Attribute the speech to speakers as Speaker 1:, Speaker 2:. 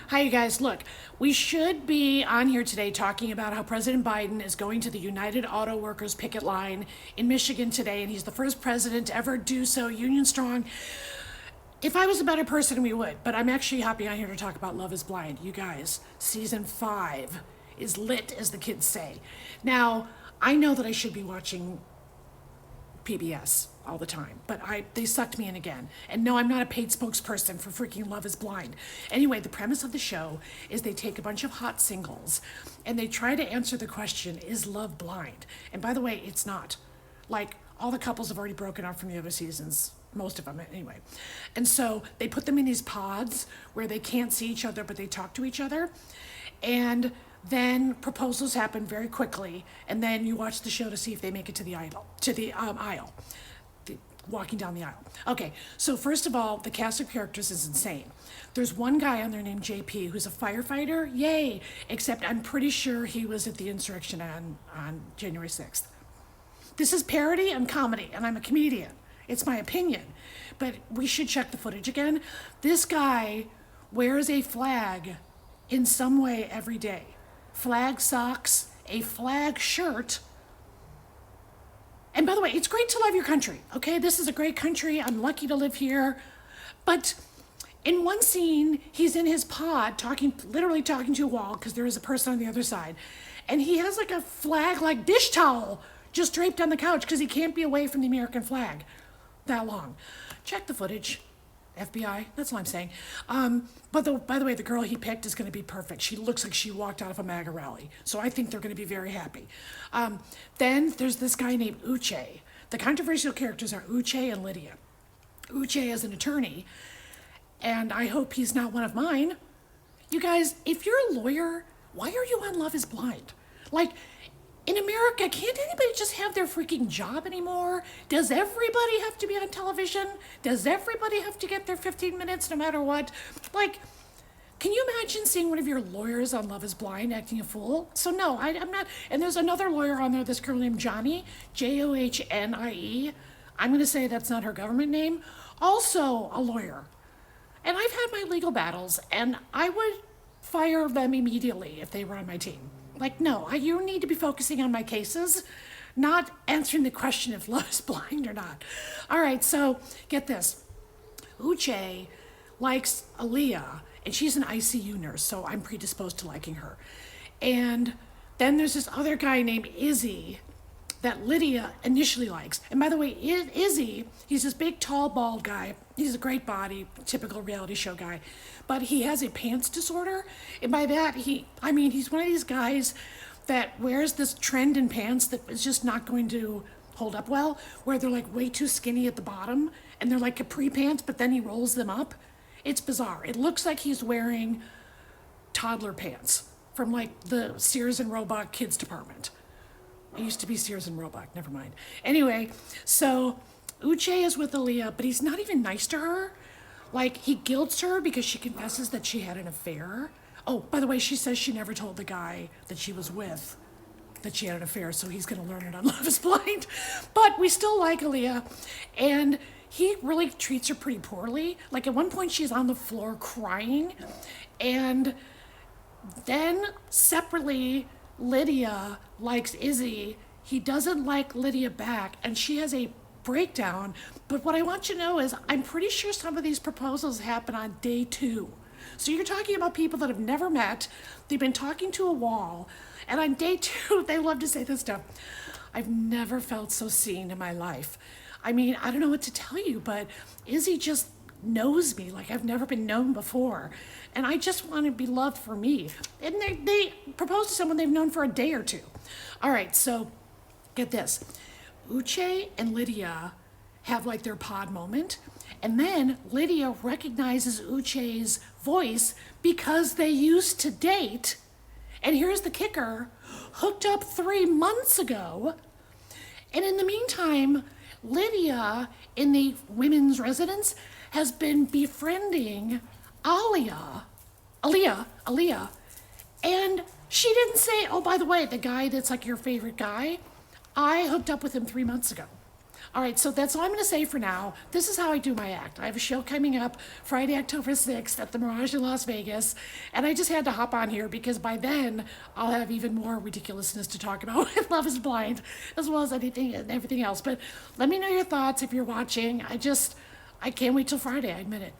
Speaker 1: Hi, you guys. Look, we should be on here today talking about how President Biden is going to the United Auto Workers picket line in Michigan today, and he's the first president to ever do so, union strong. If I was a better person, we would, but I'm actually hopping on here to talk about Love is Blind. You guys, season 5 is lit, as the kids say. Now, I know that I should be watching PBS all the time, but they sucked me in again. And no, I'm not a paid spokesperson for freaking Love is Blind. Anyway, the premise of the show is they take a bunch of hot singles and they try to answer the question, is love blind? And by the way, it's not. Like, all the couples have already broken up from the other seasons. Most of them, anyway. And so they put them in these pods where they can't see each other, but they talk to each other. And then proposals happen very quickly, and then you watch the show to see if they make it to the aisle, walking down the aisle. Okay, so first of all, the cast of characters is insane. There's one guy on there named JP who's a firefighter, yay! Except I'm pretty sure he was at the insurrection on January 6th. This is parody and comedy, and I'm a comedian. It's my opinion, but we should check the footage again. This guy wears a flag in some way every day. Flag socks, a flag shirt. And by the way, it's great to love your country, okay? This is a great country. I'm lucky to live here. But in one scene, he's in his pod literally talking to a wall because there is a person on the other side. And he has like a flag, like dish towel, just draped on the couch because he can't be away from the American flag that long. Check the footage. FBI, that's all I'm saying. But by the way, the girl he picked is going to be perfect. She looks like she walked out of a MAGA rally. So I think they're going to be very happy. Then there's this guy named Uche. The controversial characters are Uche and Lydia. Uche is an attorney, and I hope he's not one of mine. You guys, if you're a lawyer, why are you on Love is Blind? Like, in America, can't anybody just have their freaking job anymore? Does everybody have to be on television? Does everybody have to get their 15 minutes no matter what? Like, can you imagine seeing one of your lawyers on Love is Blind acting a fool? So no, I'm not. And there's another lawyer on there, this girl named Johnny, Johnie. I'm going to say that's not her government name. Also a lawyer. And I've had my legal battles, and I would fire them immediately if they were on my team. Like, no, you need to be focusing on my cases, not answering the question if love is blind or not. All right, so get this. Uche likes Aaliyah, and she's an ICU nurse, so I'm predisposed to liking her. And then there's this other guy named Izzy that Lydia initially likes. And by the way, Izzy, he's this big, tall, bald guy. He's a great body, typical reality show guy. But he has a pants disorder. And by that, he's one of these guys that wears this trend in pants that is just not going to hold up well, where they're like way too skinny at the bottom, and they're like capri pants, but then he rolls them up. It's bizarre. It looks like he's wearing toddler pants from like the Sears and Roebuck kids department. It used to be Sears and Roebuck, never mind. Anyway, so Uche is with Aaliyah, but he's not even nice to her. Like, he guilts her because she confesses that she had an affair. Oh, by the way, she says she never told the guy that she was with that she had an affair, so he's going to learn it on Love is Blind. But we still like Aaliyah, and he really treats her pretty poorly. Like, at one point, she's on the floor crying, and then separately, Lydia likes Izzy. He doesn't like Lydia back, and she has a breakdown. But what I want you to know is I'm pretty sure some of these proposals happen on day 2. So you're talking about people that have never met. They've been talking to a wall. And on day 2, they love to say this stuff. I've never felt so seen in my life. I mean, I don't know what to tell you, but Izzy just knows me like I've never been known before. And I just want to be loved for me. And they propose to someone they've known for a day or two. All right, so get this. Uche and Lydia have like their pod moment. And then Lydia recognizes Uche's voice because they used to date. And here's the kicker, hooked up 3 months ago. And in the meantime, Lydia in the women's residence has been befriending Aaliyah, and she didn't say, oh, by the way, the guy that's like your favorite guy, I hooked up with him 3 months ago. All right, so that's all I'm going to say for now. This is how I do my act. I have a show coming up Friday, October 6th at the Mirage in Las Vegas, and I just had to hop on here because by then I'll have even more ridiculousness to talk about with Love is Blind, as well as anything and everything else. But let me know your thoughts if you're watching. I can't wait till Friday, I admit it.